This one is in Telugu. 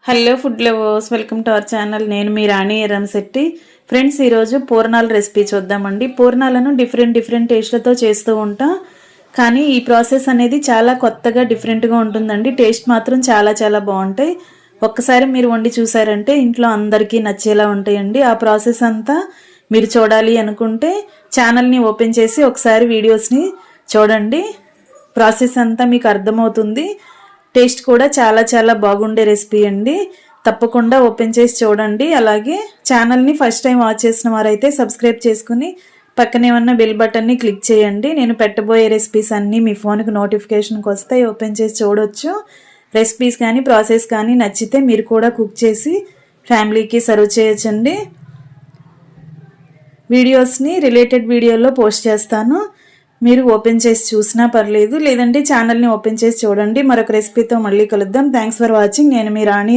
Hello food lovers, welcome to our channel. నేను మీ రాణి ఎర్రంశెట్టి. ఫ్రెండ్స్, ఈరోజు పూర్ణాల రెసిపీ చూద్దామండి. పూర్ణాలను డిఫరెంట్ టేస్ట్లతో చేస్తూ ఉంటాం, కానీ ఈ ప్రాసెస్ అనేది చాలా కొత్తగా డిఫరెంట్గా ఉంటుందండి. టేస్ట్ మాత్రం చాలా బాగుంటాయి. ఒక్కసారి మీరు వండి చూసారంటే ఇంట్లో అందరికీ నచ్చేలా ఉంటాయండి. ఆ ప్రాసెస్ అంతా మీరు చూడాలి అనుకుంటే ఛానల్ని ఓపెన్ చేసి ఒకసారి వీడియోస్ని చూడండి. ప్రాసెస్ అంతా మీకు అర్థమవుతుంది. టేస్ట్ కూడా చాలా బాగుండే రెసిపీ అండి. తప్పకుండా ఓపెన్ చేసి చూడండి. అలాగే ఛానల్ని ఫస్ట్ టైం వాచ్ చేసిన వారైతే సబ్స్క్రైబ్ చేసుకుని పక్కనే ఉన్న బెల్ బటన్ని క్లిక్ చేయండి. నేను పెట్టబోయే రెసిపీస్ అన్నీ మీ ఫోన్కి నోటిఫికేషన్కి వస్తాయి. ఓపెన్ చేసి చూడొచ్చు. రెసిపీస్ కానీ ప్రాసెస్ కానీ నచ్చితే మీరు కూడా కుక్ చేసి ఫ్యామిలీకి సర్వ్ చేయొచ్చండి. వీడియోస్ని రిలేటెడ్ వీడియోలో పోస్ట్ చేస్తాను. మీరు ఓపెన్ చేసి చూసినా పర్లేదు, లేదంటే ఛానల్ని ఓపెన్ చేసి చూడండి. మరొక రెసిపీతో మళ్ళీ కలుద్దాం. Thanks for watching. నేను మీ రాణి.